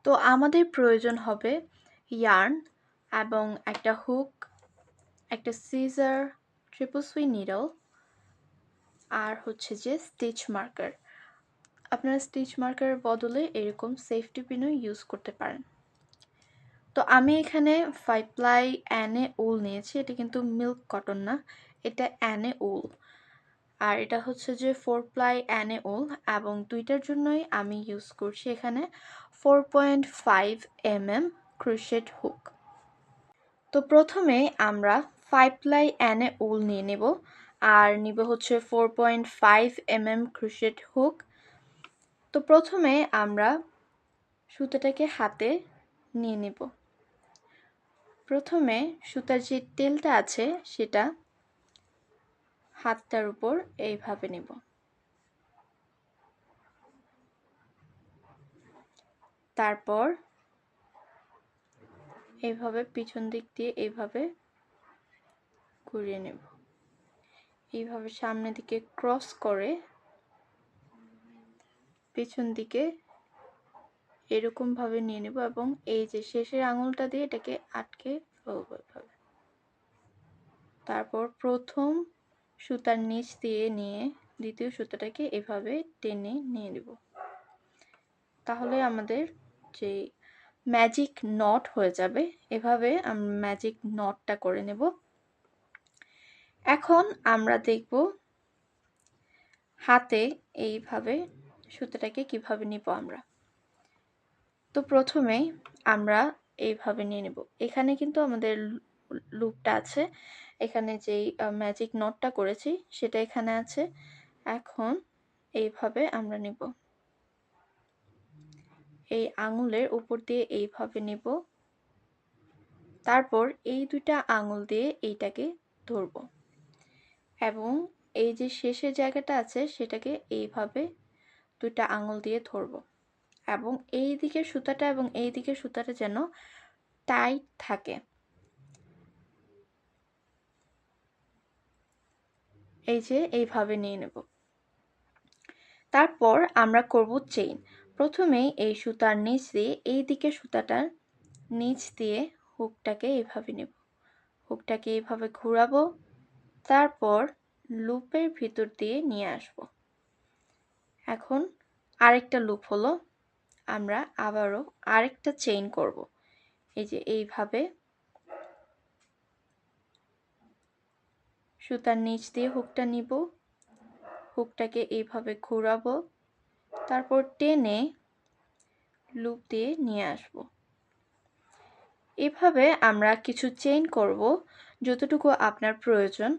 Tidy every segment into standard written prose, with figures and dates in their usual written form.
তো আমাদের প্রয়োজন হবে ইয়ার্ন এবং একটা হুক, একটা সিজার, ট্রিপল সুই নিডল আর হচ্ছে যে স্টিচ মার্কার। আপনারা স্টিচ মার্কারের বদলে এরকম সেফটি পিনও ইউজ করতে পারেন। তো আমি এখানে 5 প্লাই অ্যানে উল নিয়েছি। এটা কিন্তু মিল্ক কটন না, এটা অ্যানে উল। আর এটা হচ্ছে যে 4 প্লাই অ্যানে উল, এবং দুইটার জন্যই আমি ইউজ করছি এখানে 4.5 mm ক্রোশেট হুক। তো প্রথমে আমরা 5 প্লাই অ্যানে উল নিয়ে নেব আর নিব হচ্ছে 4.5 mm ক্রোশেট হুক। তো প্রথমে আমরা সুতাটাকে হাতে নিয়ে নেব। প্রথমে সুতার যে তেলটা আছে সেটা হাতটার উপর এইভাবে নেব। তারপর এইভাবে পিছন দিক দিয়ে এইভাবে ঘুরিয়ে নেব। এইভাবে সামনের দিকে ক্রস করে পিছন দিকে এরকম ভাবে নিয়ে নেব এবং এই যে শেষের আঙুলটা দিয়ে এটাকে আটকে ফেলবো এভাবে। তারপর প্রথম সুতার নিচ দিয়ে নিয়ে দ্বিতীয় সুতাটাকে এভাবে টেনে নিয়ে নেব। তাহলে আমাদের যে ম্যাজিক নট হয়ে যাবে। এভাবে আমরা ম্যাজিক নটটা করে নেব। এখন আমরা দেখব হাতে এইভাবে সুতাটাকে কিভাবে নিব আমরা। তো প্রথমে আমরা এইভাবে নিয়ে নেব। এখানে কিন্তু আমাদের লুপটা আছে, এখানে যেই ম্যাজিক নটটা করেছি সেটা এখানে আছে। এখন এইভাবে আমরা নিব, এই আঙুলের উপর দিয়ে এইভাবে নিব। তারপর এই দুইটা আঙুল দিয়ে এইটাকে ধরব এবং এই যে শেষের জায়গাটা আছে সেটাকে এইভাবে দুইটা আঙুল দিয়ে ধরব এবং এই দিকের সুতাটা এবং এই দিকের সুতাটা যেন টাইট থাকে। এই যে এইভাবে নিয়ে নেব। তারপর আমরা করব চেইন। প্রথমেই এই সুতার নিচ দিয়ে এই দিকের সুতাটার নিচ দিয়ে হুকটাকে এইভাবে নেব। হুকটাকে এইভাবে ঘোরাবো, তারপর লুপের ভিতর দিয়ে নিয়ে আসব। এখন আরেকটা লুপ হলো, আমরা আবারও আরেকটা চেইন করব। এই যে এইভাবে সুতার নিচ দিয়ে হুকটা নিব, হুকটাকে এইভাবে ঘোরাবো, তারপর টেনে লুপ দিয়ে নিয়ে আসব। এভাবে আমরা কিছু চেইন করব, যতটুকু আপনার প্রয়োজন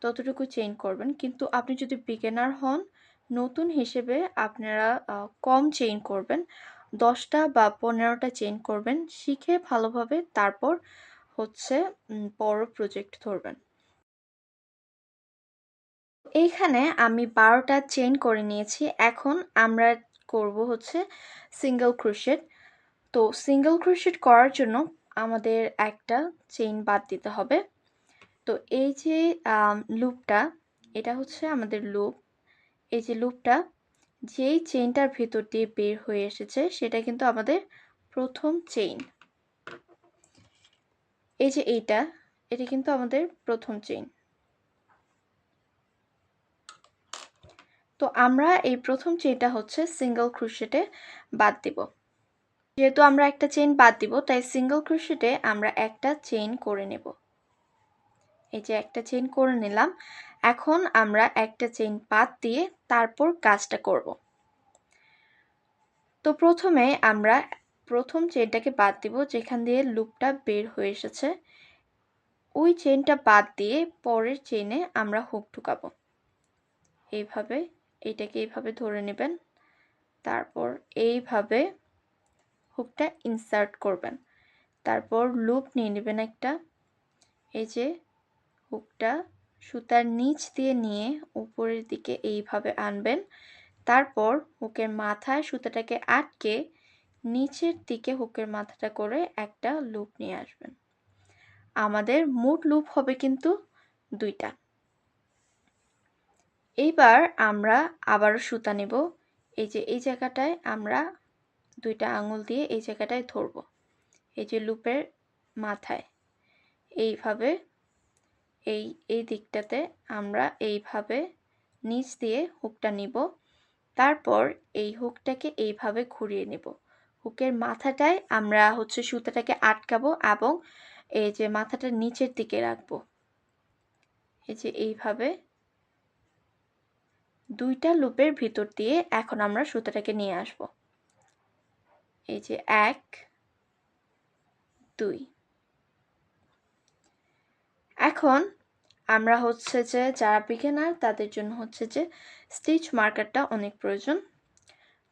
ততটুকু চেইন করবেন। কিন্তু আপনি যদি বিগিনার হন, নতুন হিসেবে আপনারা কম চেইন করবেন, 10টা বা 15টা চেইন করবেন, শিখে ভালোভাবে তারপর হচ্ছে বড় প্রজেক্ট ধরবেন। এইখানে আমি 12টা চেইন করে নিয়েছি। এখন আমরা করব হচ্ছে সিঙ্গেল ক্রোশেট। তো সিঙ্গেল ক্রোশেট করার জন্য আমাদের একটা চেইন বাদ দিতে হবে। তো এই যে লুপটা, এটা হচ্ছে আমাদের লুপ। এই যে লুপটা যেই চেইনটার ভিতর দিয়ে বের হয়ে এসেছে সেটা কিন্তু আমাদের প্রথম চেইন। এই যে এটা কিন্তু আমাদের প্রথম চেইন। তো আমরা এই প্রথম চেইনটা হচ্ছে সিঙ্গেল ক্রোশেটে বাদ দিব। যেহেতু আমরা একটা চেইন বাদ দিব, তাই সিঙ্গেল ক্রোশেটে আমরা একটা চেইন করে নেব। এই যে একটা চেইন করে নিলাম। এখন আমরা একটা চেইন বাদ দিয়ে তারপর কাজটা করব। তো প্রথমে আমরা প্রথম চেইনটাকে বাদ দিব, যেখান দিয়ে লুপটা বের হয়ে এসেছে। ওই চেইনটা বাদ দিয়ে পরের চেইনে আমরা হুক ঢুকাবো। এইভাবে এইটাকে এইভাবে ধরে নেবেন, তারপর এইভাবে হুকটা ইনসার্ট করবেন, তারপর লুপ নিয়ে নেবেন একটা। এই যে হুকটা সুতার নিচ দিয়ে নিয়ে উপরের দিকে এইভাবে আনবেন, তারপর হুকের মাথায় সুতাটাকে আটকে নিচের দিকে হুকের মাথাটা করে একটা লুপ নিয়ে আসবেন। আমাদের মোট লুপ হবে কিন্তু 2টা। এইবার আমরা আবারও সুতা নেব। এই যে এই জায়গাটায় আমরা দুইটা আঙুল দিয়ে এই জায়গাটায় ধরব, এই যে লুপের মাথায় এইভাবে এই দিকটাতে আমরা এইভাবে নিচ দিয়ে হুকটা নিব, তারপর এই হুকটাকে এইভাবে ঘুরিয়ে নেব। হুকের মাথাটায় আমরা সুতাটাকে আটকাবো এবং এই যে মাথাটা নিচের দিকে রাখবো, এই যে এইভাবে দুইটা লুপের ভিতর দিয়ে এখন আমরা সুতাটাকে নিয়ে আসব। এই যে 1 2। এখন আমরা যে যারা বিগিনার তাদের জন্য যে স্টিচ মার্কারটা অনেক প্রয়োজন।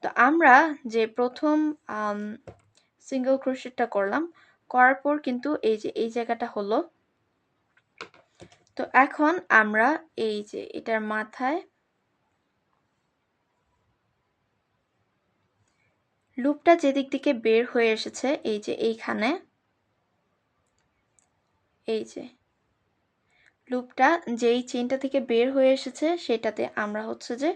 তো আমরা যে প্রথম সিঙ্গেল ক্রোশেটটা করলাম, করার পর কিন্তু এই যে এই জায়গাটা হলো। তো এখন আমরা এই যে এটার মাথায় লুপটা যেদিক থেকে বের হয়ে এসেছে, এই যে এইখানে এই যে লুপটা যেই চেইনটা থেকে বের হয়ে এসেছে সেটাতে আমরা যে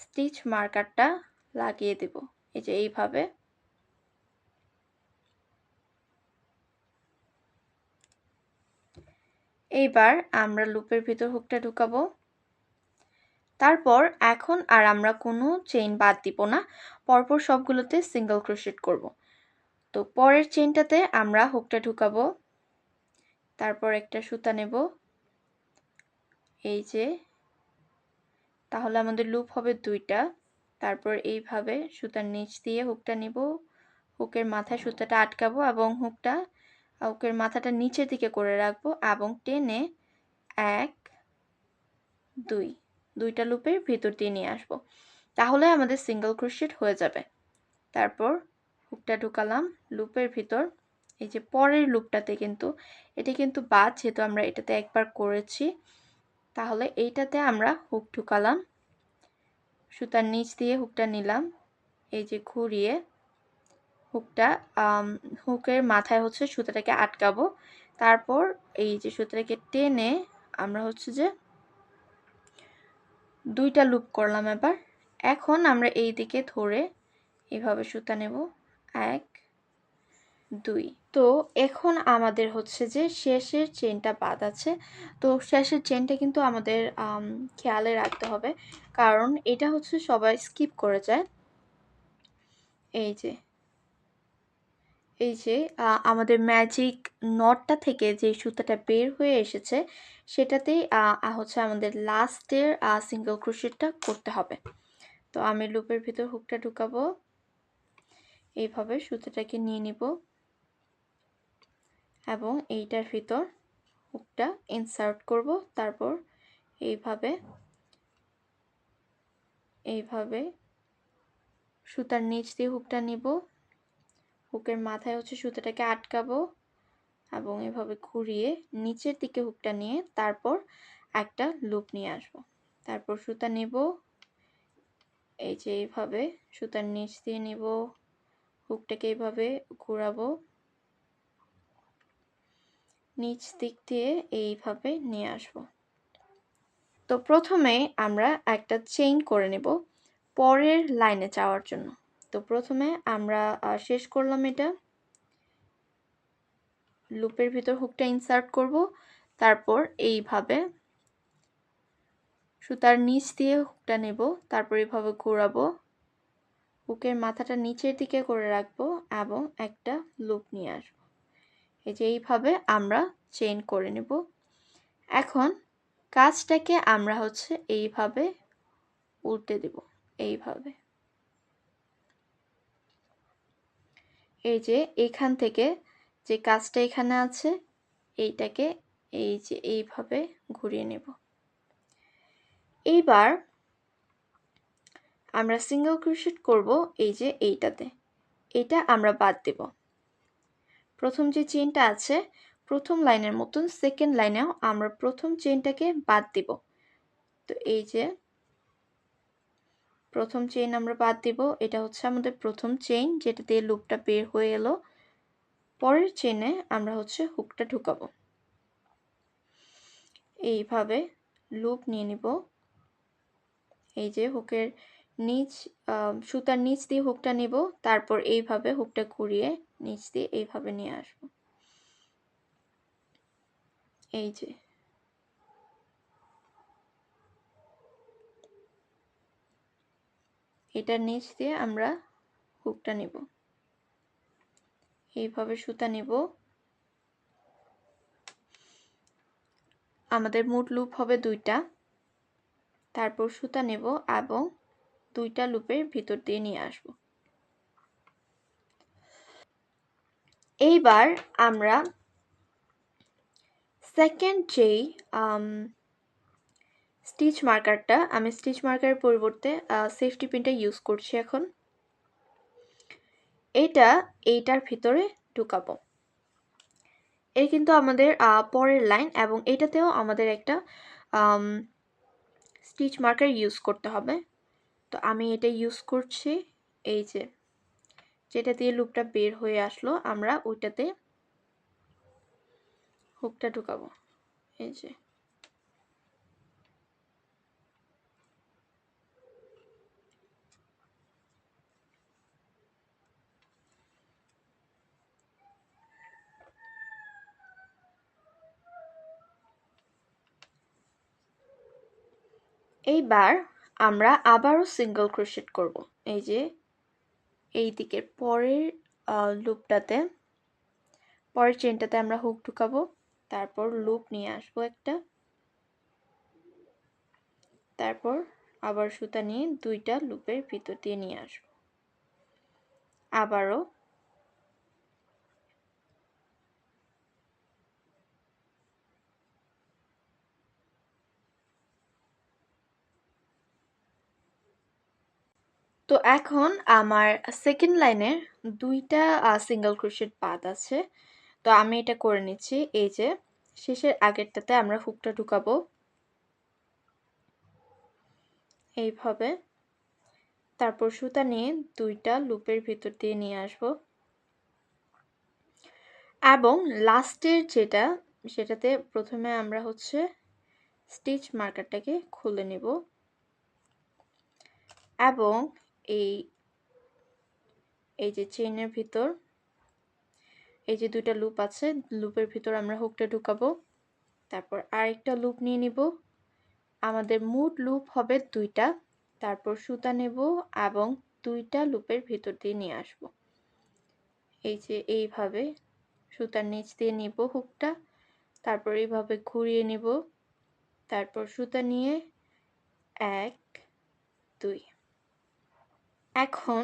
স্টিচ মার্কারটা লাগিয়ে দেব, এই যে এইভাবে। এইবার আমরা লুপের ভিতর হুকটা ঢুকাবো। তারপর এখন আর আমরা কোনো চেইন বাদ দিব না, পরপর সবগুলোতে সিঙ্গেল ক্রোশেট করব। তো পরের চেইনটাতে আমরা হুকটা ঢুকাবো, তারপর একটা সুতা নেব, এই যে, তাহলে আমাদের লুপ হবে দুইটা। তারপর এইভাবে সুতার নিচ দিয়ে হুকটা নিব, হুকের মাথায় সুতাটা আটকাবো এবং হুকের মাথাটা নিচের দিকে করে রাখবো এবং টেনে 1 2 দুইটা লুপের ভিতর দিয়ে নিয়ে আসবো, তাহলে আমাদের সিঙ্গেল ক্রোশেট হয়ে যাবে। তারপর হুকটা ঢুকালাম লুপের ভিতর, এই যে পরের লুপটাতে কিন্তু এটা কিন্তু বাদ, যেহেতু আমরা এটাতে একবার করেছি, তাহলে এইটাতে আমরা হুক ঢুকালাম, সুতার নিচ দিয়ে হুকটা নিলাম, এই যে ঘুরিয়ে হুকের মাথায় সুতাটাকে আটকাবো। তারপর এই যে সুতাটাকে টেনে আমরা যে দুইটা লুপ করলাম। এবার এখন আমরা এই দিকে ধরে এভাবে সুতা নেব, 1 2। তো এখন আমাদের যে শেষের চেনটা বাদ আছে। তো শেষের চেনটা কিন্তু আমাদের খেয়ালে রাখতে হবে, কারণ এটা সবাই স্কিপ করে যায়। এই যে আমাদের ম্যাজিক নটটা থেকে যে সুতাটা বের হয়ে এসেছে সেটাতেই আমাদের লাস্টের সিঙ্গেল ক্রোশেটটা করতে হবে। তো আমি লুপের ভিতর হুকটা ঢুকাবো, এইভাবে সুতাটাকে নিয়ে নিব এবং এইটার ভিতর হুকটা ইনসার্ট করব। তারপর এইভাবে সুতার নিচ দিয়ে হুকটা নিব, হুকের মাথায় সুতাটাকে আটকাবো এবং এভাবে ঘুরিয়ে নিচের দিকে হুকটা নিয়ে তারপর একটা লুপ নিয়ে আসব। তারপর সুতা নেব, এই যে এইভাবে সুতার নিচ দিয়ে নিব, হুকটাকে এইভাবে ঘোরাবো, নিচ দিক দিয়ে এইভাবে নিয়ে আসব। তো প্রথমে আমরা একটা চেইন করে নেব পরের লাইনে যাওয়ার জন্য। তো প্রথমে আমরা শেষ করলাম, এটা লুপের ভিতর হুকটা ইনসার্ট করব, তারপর এইভাবে সুতার নিচ দিয়ে হুকটা নেব, তারপর এইভাবে ঘোরাবো, হুকের মাথাটা নিচের দিকে করে রাখবো এবং একটা লুপ নিয়ে আসব। এই যে এইভাবে আমরা চেইন করে নেব। এখন কাজটাকে আমরা এইভাবে উল্টে দেব, এইভাবে। এই যে এখান থেকে যে কাজটা এখানে আছে এইটাকে এই যে এইভাবে ঘুরিয়ে নেব। এইবার আমরা সিঙ্গেল ক্রোশেট করব এই যে এইটাতে, এটা আমরা বাদ দেব। প্রথম যে চেইনটা আছে প্রথম লাইনের মতন সেকেন্ড লাইনেও আমরা প্রথম চেইনটাকে বাদ দেব। তো এই যে প্রথম চেইন আমরা বাদ দেব, এটা আমাদের প্রথম চেইন যেটা দিয়ে লুপটা বের হয়ে এলো। পরের চেইনে আমরা হুকটা ঢুকাবো, এইভাবে লুপ নিয়ে নিব, এই যে হুকের সুতার নিচ দিয়ে হুকটা নিব, তারপর এইভাবে হুকটা ঘুরিয়ে নিচ দিয়ে এইভাবে নিয়ে আসব। এই যে এটার নিচ দিয়ে আমরা হুকটা নিব, এইভাবে সুতা নিব। আমাদের মোট লুপ হবে 2টা, তারপর সুতা নেব এবং 2টা লুপের ভিতর দিয়ে নিয়ে আসব। এইবার আমরা সেকেন্ড যেই স্টিচ মার্কারটা, আমি স্টিচ মার্কারের পরিবর্তে সেফটি পিনটা ইউজ করছি এখন। এইটার ভিতরে ঢুকাবো। এই কিন্তু আমাদের পরের লাইন, এবং এটাতেও আমাদের একটা স্টিচ মার্কার ইউজ করতে হবে। তো আমি এটা ইউজ করছি। এই যে যেটা দিয়ে লুপটা বের হয়ে আসলো, আমরা ওইটাতে হুকটা ঢুকাবো। এই যে এইবার আমরা আবারও সিঙ্গেল ক্রোশেট করব। এই যে এই দিকের পরের লুপটাতে, পরের চেনটাতে আমরা হুক ঢুকাবো, তারপর লুপ নিয়ে আসবো একটা, তারপর আবার সুতা নিয়ে 2টা লুপের ভিতর দিয়ে নিয়ে আসবো। আবারও তো এখন আমার সেকেন্ড লাইনের 2টা সিঙ্গেল ক্রোশেট বাদ আছে। তো আমি এটা করে নিচ্ছি। এই যে শেষের আগেরটাতে আমরা হুকটা ঢুকাবো এইভাবে, তারপর সুতা নিয়ে 2টা লুপের ভিতর দিয়ে নিয়ে আসব, এবং লাস্টের সেটাতে প্রথমে আমরা হচ্ছে স্টিচ মার্কারটাকে খুলে নিব, এবং এই যে চেইনের ভিতর এই যে 2টা লুপ আছে, লুপের ভিতর আমরা হুকটা ঢুকাবো, তারপর আরেকটা লুপ নিয়ে নিব। আমাদের মোট লুপ হবে 2টা, তারপর সুতা নেব এবং 2টা লুপের ভিতর দিয়ে নিয়ে আসব। এই যে এইভাবে সুতার নিচ দিয়ে নিব হুকটা, তারপর এইভাবে ঘুরিয়ে নিব, তারপর সুতা নিয়ে 1 2। এখন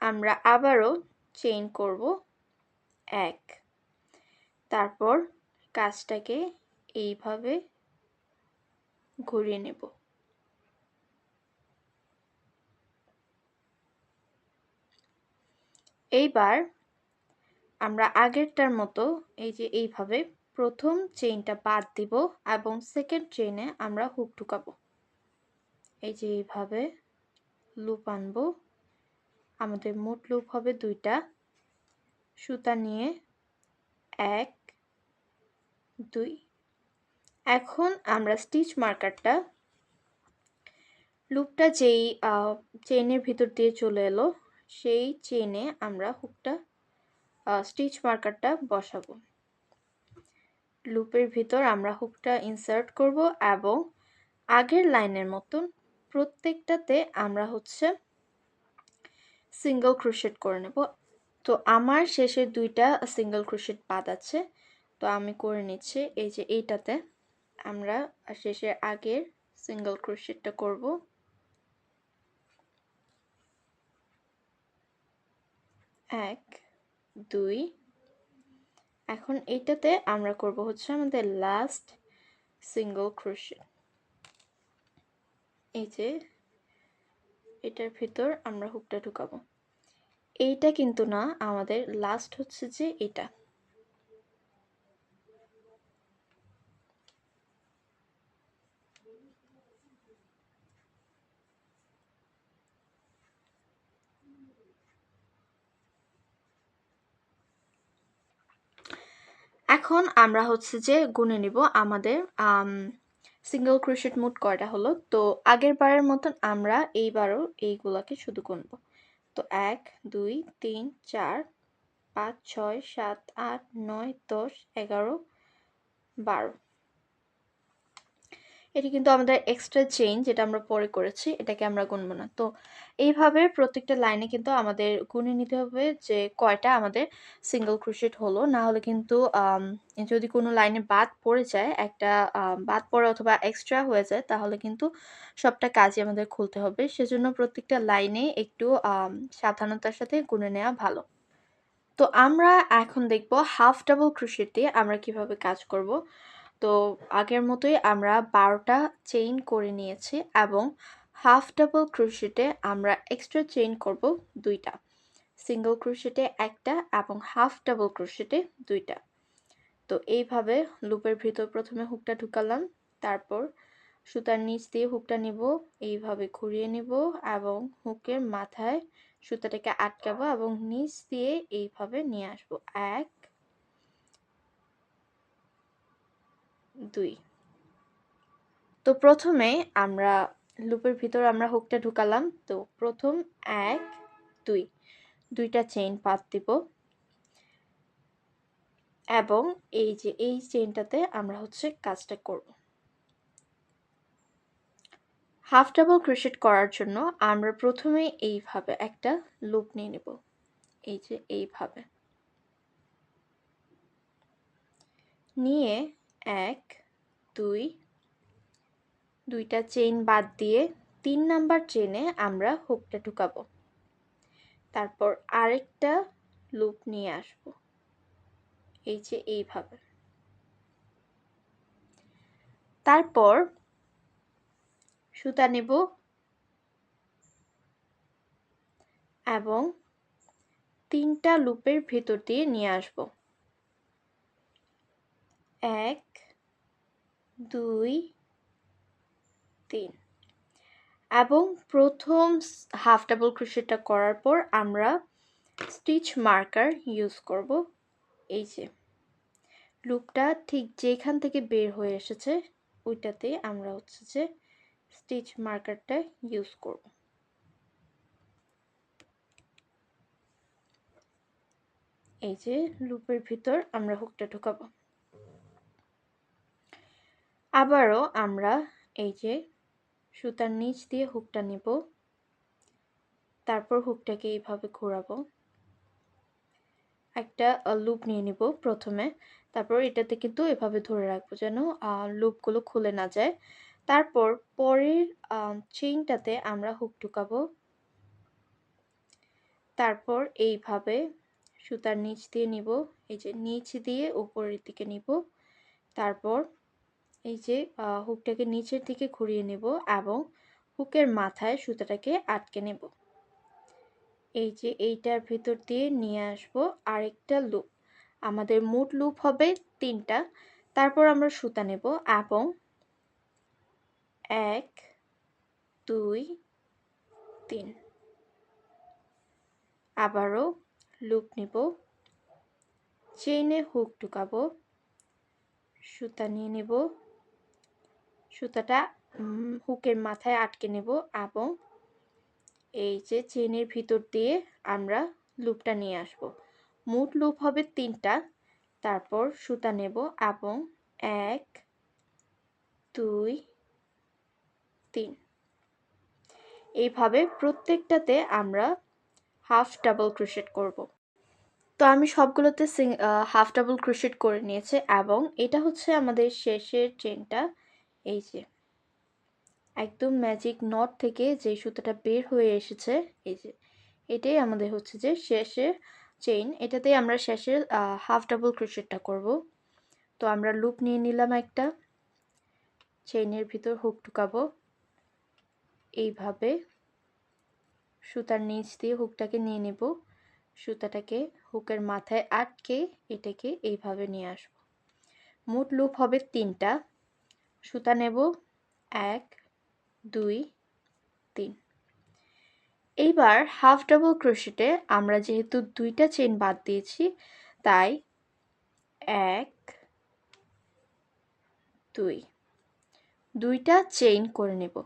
আমরা আবারও চেইন করব 1, তারপর কাজটাকে এইভাবে ঘুরিয়ে নেব। এইবার আমরা আগেরটার মতো এই যে এইভাবে প্রথম চেইনটা বাদ দিব এবং সেকেন্ড চেইনে আমরা হুক ঢুকাবো। এই যে এইভাবে লুপ আনবো। আমাদের মোট লুপ হবে 2টা। সুতা নিয়ে 1 2। এখন আমরা স্টিচ মার্কারটা, লুপটা যেই চেইনের ভিতর দিয়ে চলে এলো, সেই চেইনে আমরা হুকটা স্টিচ মার্কারটা বসাবো। লুপের ভিতর আমরা হুকটা ইনসার্ট করব এবং আগের লাইনের মতন প্রত্যেকটাতে আমরা হচ্ছে সিঙ্গেল ক্রোশেট করে নেব। তো আমার শেষের 2টা সিঙ্গেল ক্রোশেট বাদ আছে, তো আমি করে নিচ্ছি। এই যে এইটাতে আমরা শেষের আগের সিঙ্গেল ক্রোশেটটা করব। 1 2। এখন এইটাতে আমরা করব হচ্ছে আমাদের লাস্ট সিঙ্গেল ক্রোশেট। এই যে এটার ভিতর আমরা হুকটা ঢুকাবো। এইটা কিন্তু না, আমাদের লাস্ট হচ্ছে যে এটা। এখন আমরা হচ্ছে যে গুনে নিব আমাদের সিঙ্গেল ক্রোশেট মোট কয়টা হলো? তো আগের বারের মতন আমরা এইবারও এইগুলাকে শুধু গুনবো। তো 1 2 3 4 5 6 7 8 9 10 11 12। এটি কিন্তু আমাদের এক্সট্রা চেইন, যেটা আমরা পরে করেছি, এটাকে আমরা গুনবো না। তো এইভাবে প্রত্যেকটা লাইনে কিন্তু আমাদের গুনে নিতে হবে যে কয়টা আমাদের সিঙ্গেল ক্রোশেট হলো। না হলে কিন্তু যদি কোনো লাইনে বাদ পড়ে যায়, একটা বাদ পড়ে অথবা এক্সট্রা হয়ে যায়, তাহলে কিন্তু সবটা কাজই আমাদের খুলতে হবে। সেজন্য প্রত্যেকটা লাইনে একটু সাবধানতার সাথে গুনে নেওয়া ভালো। তো আমরা এখন দেখব হাফ ডাবল ক্রোশেট দিয়ে আমরা কিভাবে কাজ করব। তো আগের মতোই আমরা 12টা চেইন করে নিয়েছি এবং হাফ ডাবল ক্রোশেটে আমরা এক্সট্রা চেইন করব 2টা, সিঙ্গেল ক্রোশেটে একটা এবং হাফ ডাবল ক্রোশেটে 2টা। তো এইভাবে লুপের ভিতর প্রথমে হুকটা ঢুকালাম, তারপর সুতার নিচ দিয়ে হুকটা নিব, এইভাবে ঘুরিয়ে নিব এবং হুকের মাথায় সুতাটাকে আটকাবো এবং নিচ দিয়ে এইভাবে নিয়ে আসবো। 1 2। তো প্রথমে আমরা লুপের ভিতর আমরা হুকটা ঢুকালাম। তো প্রথম 1 2 2টা চেইন পাত দিব এবং এই যে এই চেইনটাতে আমরা হচ্ছে কাজটা করব। হাফ ডাবল ক্রোশেট করার জন্য আমরা প্রথমে এইভাবে একটা লুপ নিয়ে নেব, এই যে এইভাবে নিয়ে 1 2 2টা চেইন বাদ দিয়ে 3 নাম্বার চেইনে আমরা হুকটা ঢুকাবো, তারপর আরেকটা লুপ নিয়ে আসব, এই যে এইভাবে। তারপর সুতা নেব এবং 3টা লুপের ভেতর দিয়ে নিয়ে আসব, 1 2 3। এবং প্রথম হাফ ডাবল ক্রোশেটটা করার পর আমরা স্টিচ মার্কার ইউজ করব। এই যে লুপটা ঠিক যেখান থেকে বের হয়ে এসেছে ওইটাতে আমরা হচ্ছে যে স্টিচ মার্কারটা ইউজ করব। এই যে লুপের ভিতর আমরা হুকটা ঢোকাবো। আবারও আমরা এই যে সুতার নিচ দিয়ে হুকটা নিব, তারপর হুকটাকে এইভাবে ঘোরাবো, একটা লুপ নিয়ে নিব প্রথমে, তারপর এটাতে কিন্তু এভাবে ধরে রাখবো যেন লুপগুলো খুলে না যায়। তারপর পরের চেইনটাতে আমরা হুক ঢুকাবো, তারপর এইভাবে সুতার নিচ দিয়ে নিব, এই যে নিচ দিয়ে উপরের দিকে নিব, তারপর এই যে হুকটাকে নিচের দিকে ঘুরিয়ে নেব এবং হুকের মাথায় সুতাটাকে আটকে নেব, এই যে এইটার ভিতর দিয়ে নিয়ে আসব আরেকটা লুপ। আমাদের মোট লুপ হবে 3টা। তারপর আমরা সুতা নেব এবং 1 2 3 আবারও লুপ নিব, চেইনে হুক ঢুকাবো, সুতা নিয়ে নেব, সুতাটা হুকের মাথায় আটকে নেব এবং এই যে চেইনের ভিতর দিয়ে আমরা লুপটা নিয়ে আসব। মোট লুপ হবে 3টা। তারপর সুতা নেব এবং 1 2 3 এইভাবে প্রত্যেকটাতে আমরা হাফ ডাবল ক্রোশেট করব। তো আমি সবগুলোতে হাফ ডাবল ক্রোশেট করে নিয়েছি এবং এটা হচ্ছে আমাদের শেষের চেনটা। এই যে একদম ম্যাজিক নট থেকে যে সুতাটা বের হয়ে এসেছে, এই যে এটাই আমাদের হচ্ছে যে শেষের চেইন। এটাতেই আমরা শেষের হাফ ডাবল ক্রোশেটটা করব। তো আমরা লুপ নিয়ে নিলাম একটা, চেইনের ভিতর হুক ঢুকাবো, এইভাবে সুতার নিচ দিয়ে হুকটাকে নিয়ে নেব, সুতাটাকে হুকের মাথায় আটকে এটাকে এইভাবে নিয়ে আসব। মোট লুপ হবে 3টা। সুতা নেব 1 2 3। এইবার হাফ ডাবল ক্রোশেটে আমরা যেহেতু 2টা চেইন বাদ দিয়েছি, তাই 1 2 2টা চেইন করে নেব।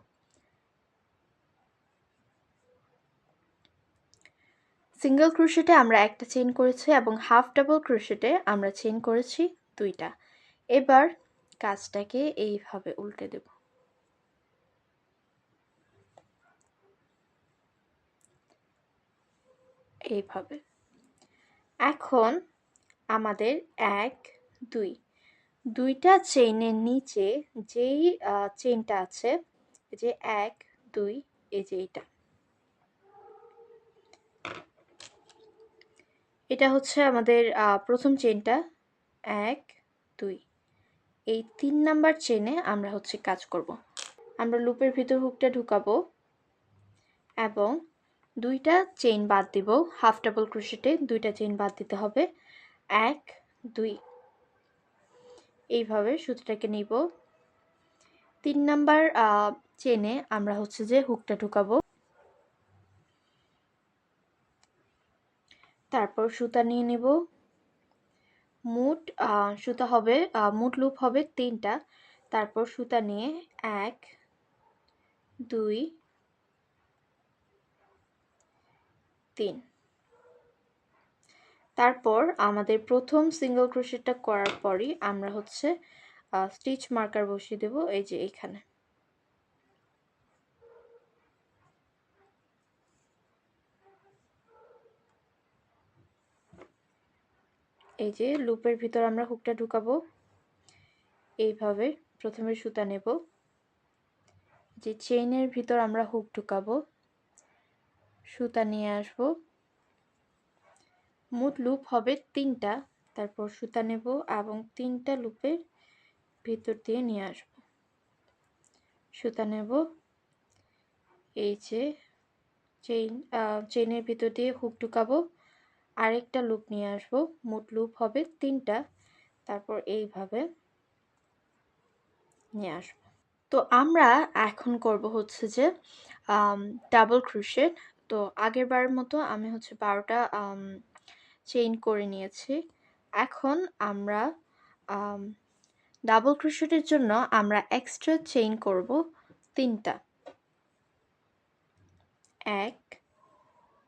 সিঙ্গেল ক্রোশেটে আমরা একটা চেইন করেছি এবং হাফ ডাবল ক্রোশেটে আমরা চেইন করেছি 2টা। এবার কাজটাকে এইভাবে উল্টে দেব। এইভাবে। এখন আমাদের 1 2টা চেইনের নিচে যেই চেইনটা আছে, এই যে 1 2, এই যে এটা হচ্ছে আমাদের প্রথম চেইনটা 1 2। এই 3 নাম্বার চেইনে আমরা হচ্ছে কাজ করব। আমরা লুপের ভিতর হুকটা ঢুকাবো এবং 2টা চেইন বাদ দিব। হাফ ডাবল ক্রোশেটে 2টা চেইন বাদ দিতে হবে। 1 2, এইভাবে সুতোটাকে নিব। 3 নাম্বার চেইনে আমরা হচ্ছে যে হুকটা ঢুকাবো। তারপর সুতা নিয়ে নেব। মোট সুতা হবে, মোট লুপ হবে 3টা। তারপর সুতা নিয়ে 1 2 3। তারপর আমাদের প্রথম সিঙ্গেল ক্রোশেটটা করার পরই আমরা হচ্ছে স্টিচ মার্কার বসিয়ে দেব, এই যে এখানে। এই যে লুপের ভিতর আমরা হুকটা ঢুকাবো। এইভাবে প্রথমে সুতা নেব, যে চেইনের ভিতর আমরা হুক ঢুকাবো, সুতা নিয়ে আসব। মোট লুপ হবে 3টা। তারপর সুতা নেব এবং 3টা লুপের ভিতর দিয়ে নিয়ে আসব। সুতা নেব, এই যে চেইনের ভিতর দিয়ে হুক ঢুকাবো, আরেকটা লুপ নিয়ে আসব। মোট লুপ হবে 3টা। তারপর এইভাবে নিয়ে আসব। তো আমরা এখন করব হচ্ছে যে ডাবল ক্রোশেট। তো আগেরবার মতো আমি হচ্ছে 12টা চেইন করে নিয়েছি। এখন আমরা ডাবল ক্রোশেটের জন্য আমরা এক্সট্রা চেইন করব 3টা। 1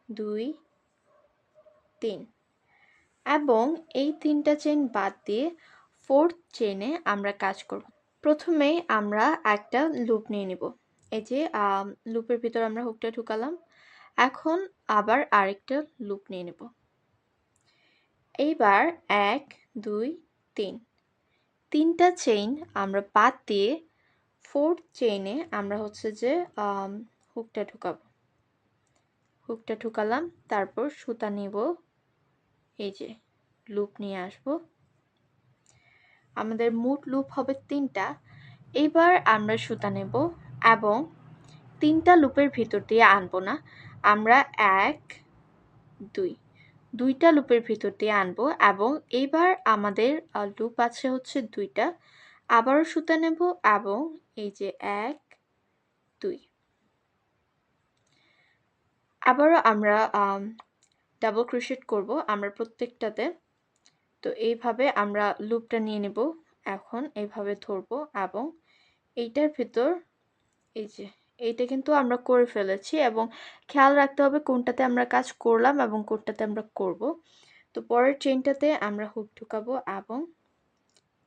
2 3 এবং এই 3টা চেইন বাদ দিয়ে 4th চেইনে আমরা কাজ করব। প্রথমেই আমরা একটা লুপ নিয়ে নিব। এই যে লুপের ভিতর আমরা হুকটা ঢুকালাম। এখন আবার আরেকটা লুপ নিয়ে নেব। এইবার 1 2 3, 3টা চেইন আমরা বাদ দিয়ে 4th চেইনে আমরা হচ্ছে যে হুকটা ঢুকাবো। হুকটা ঢুকালাম, তারপর সুতা নিব, এই যে লুপ নিয়ে আসব। আমাদের মোট লুপ হবে 3টা। এবার আমরা সুতা নেব এবং 3টা লুপের ভিতর দিয়ে আনবো না, আমরা 1 2, 2টা লুপের ভিতর দিয়ে আনবো এবং এইবার আমাদের লুপ আছে হচ্ছে 2টা। আবারও সুতা নেব এবং এই যে 1 2, আবারও আমরা ডাবল ক্রোশেট করব আমরা প্রত্যেকটাতে। তো এইভাবে আমরা লুপটা নিয়ে নেব, এখন এইভাবে ধরবো এবং এইটার ভিতর, এই যে এইটা কিন্তু আমরা করে ফেলেছি এবং খেয়াল রাখতে হবে কোনটাতে আমরা কাজ করলাম এবং কোনটাতে আমরা করব। তো পরের চেইনটাতে আমরা হুক ঢুকাবো এবং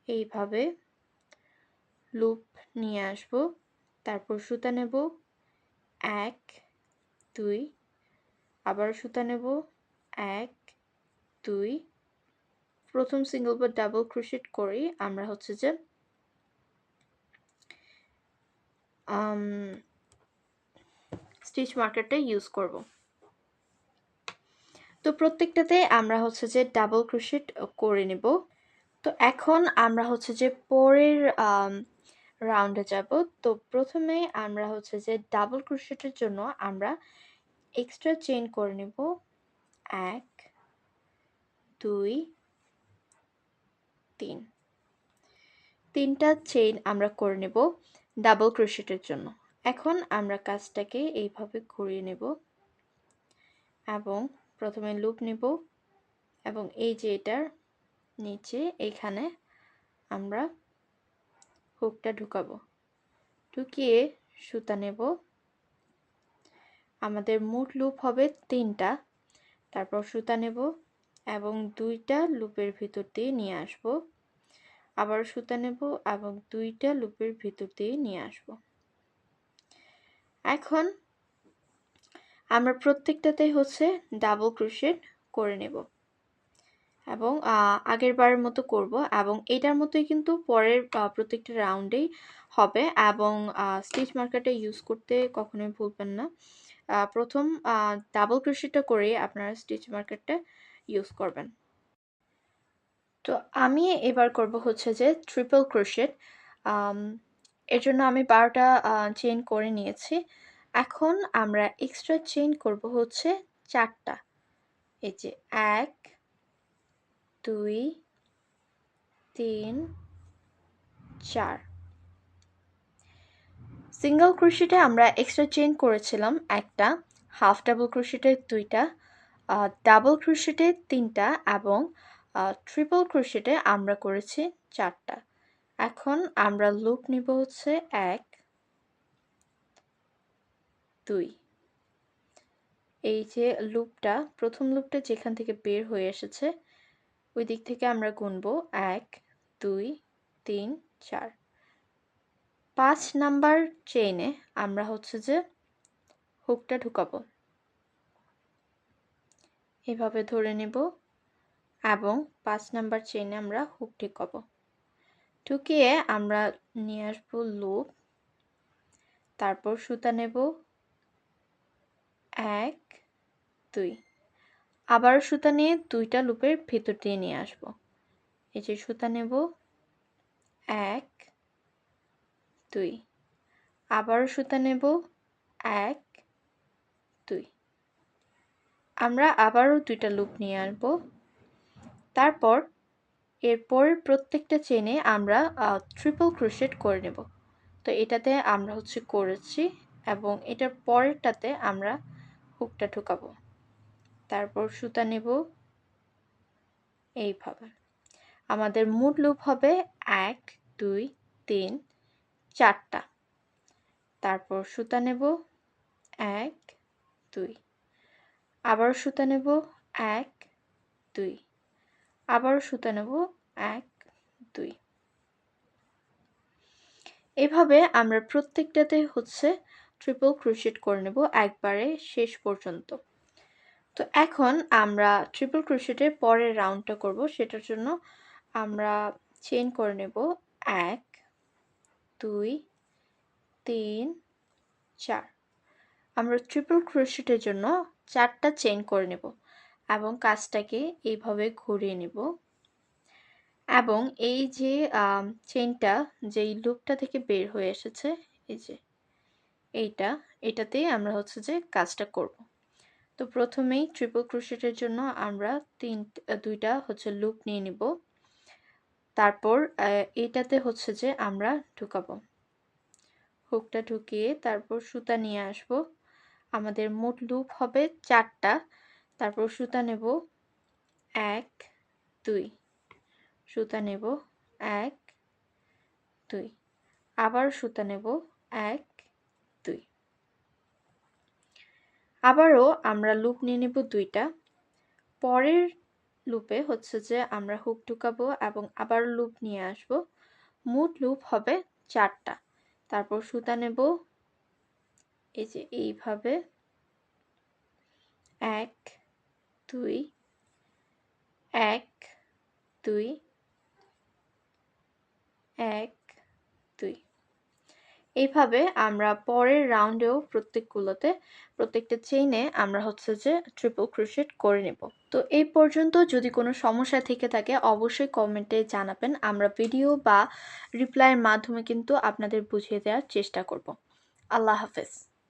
এইভাবে লুপ নিয়ে আসব। তারপর সুতা নেব 1 2, আবার সুতা নেব 1 2, প্রথম সিঙ্গেল বা ডাবল ক্রোশেট করি আমরা হচ্ছে যে স্টিচ মার্কারটা ইউজ করব। তো প্রত্যেকটাতে আমরা হচ্ছে যে ডাবল ক্রোশেট করে নেব। তো এখন আমরা হচ্ছে যে পরের রাউন্ডে যাব। তো প্রথমে আমরা হচ্ছে যে ডাবল ক্রোশেটের জন্য আমরা এক্সট্রা চেইন করে নেব 1 2 3, 3টা চেইন আমরা করে নেব ডাবল ক্রোশেটের জন্য। এখন আমরা কাজটাকে এইভাবে ঘুরিয়ে নেব এবং প্রথমে লুপ নেব এবং এই যে এটার নিচে এখানে আমরা হুকটা ঢুকাবো। ঢুকিয়ে সুতা নেব। আমাদের মোট লুপ হবে 3টা। তারপর সুতা নেব এবং 2টা লুপের ভিতর দিয়ে নিয়ে আসব। আবার সুতা নেব এবং 2টা লুপের ভিতর দিয়ে নিয়ে আসব। এখন আমরা প্রত্যেকটাতেই হচ্ছে ডাবল ক্রোশেট করে নেব এবং আগের বারের মতো করব এবং এটার মতোই কিন্তু পরের প্রত্যেকটা রাউন্ডেই হবে এবং স্টিচ মার্কারটা ইউজ করতে কখনোই ভুলবেন না। প্রথম ডাবল ক্রোশেটটা করে আপনারা স্টিচ মার্কারটা ইউজ করবেন। তো আমি এবার করব হচ্ছে যে ট্রিপল ক্রোশেট। এর জন্য আমি 12টা চেইন করে নিয়েছি। এখন আমরা এক্সট্রা চেইন করব হচ্ছে 4টা। এই যে 1 2 3 4। সিঙ্গেল ক্রোশেটে আমরা এক্সট্রা চেইন করেছিলাম একটা, হাফ ডাবল ক্রোশেটে 2টা, ডাবল ক্রোশেটে 3টা এবং ট্রিপল ক্রোশেটে আমরা করেছি 4টা। এখন আমরা লুপ নিব হচ্ছে 1 2। এই যে লুপটা, প্রথম লুপটা যেখান থেকে বের হয়ে এসেছে ওই দিক থেকে আমরা গুনব 1 2 3 4। 5 নাম্বার চেইনে আমরা হচ্ছে যে হুকটা ঢুকাবো, এভাবে ধরে নেব এবং 5 নাম্বার চেইনে আমরা হুক ঢুকাবো। ঢুকিয়ে আমরা নিয়ে আসবো লুপ, তারপর সুতা নেব 1 2। আবার সুতা নিয়ে 2টা লুপের ভিতর দিয়ে নিয়ে আসব। এই যে সুতা নেব 1 2। আবার সুতা নেব 1 2। আমরা আবারও 2টা লুপ নিয়ে আসব। তারপর এরপর প্রত্যেকটা চেইনে আমরা ট্রিপল ক্রোশেট করে নেব। তো এটাতে আমরা হচ্ছে করেছি এবং এটার পরেরটাতে আমরা হুকটা ঢুকাবো। তারপর সুতা নেব এইভাবে। আমাদের মোট লুপ হবে 1 2 3 4টা। তারপর সুতা নেব 1 2। আবার সুতা নেব 1 2। আবার সুতা নেব 1 2। এভাবে আমরা প্রত্যেকটাতে হচ্ছে ট্রিপল ক্রোশেট করে নেব একবারে শেষ পর্যন্ত। তো এখন আমরা ট্রিপল ক্রোশেটের পরের রাউন্ডটা করব, সেটার জন্য আমরা চেইন করে নেব 1 2 3 4। আমরা ট্রিপল ক্রোশেটের জন্য 4টা চেইন করে নেব এবং কাজটাকে এইভাবে ঘুরিয়ে নেব এবং এই যে চেইনটা যেই লুপটা থেকে বের হয়ে এসেছে, এই যে এটাতেই আমরা হচ্ছে যে কাজটা করব। তো প্রথমেই ট্রিপল ক্রোশেটের জন্য আমরা 2টা হচ্ছে লুপ নিয়ে নিব। তারপর এইটাতে হচ্ছে যে আমরা ঢুকাবো, হুকটা ঢুকিয়ে তারপর সুতা নিয়ে আসব। আমাদের মোট লুপ হবে 4টা। তারপর সুতা নেব 1 2। সুতা নেব 1 2। আবার সুতা নেব 1 2। আবারও আমরা লুপ নিয়ে নেব 2টা। পরের লুপে হচ্ছে যে আমরা হুক ঢুকাবো এবং আবার লুপ নিয়ে আসব। মোট লুপ হবে 4টা। তারপর সুতা নেব এই যে এইভাবে 1 2 1 2 1 2। এইভাবে আমরা পরের রাউন্ডেও প্রত্যেকটা চেইনে আমরা হচ্ছে যে ট্রিপল ক্রোশেট করে নেব। তো এই পর্যন্ত যদি কোনো সমস্যা থেকে থাকে অবশ্যই কমেন্টে জানাবেন, আমরা ভিডিও বা রিপ্লাইয়ের মাধ্যমে কিন্তু আপনাদের বুঝিয়ে দেওয়ার চেষ্টা করব। আল্লাহ হাফেজ।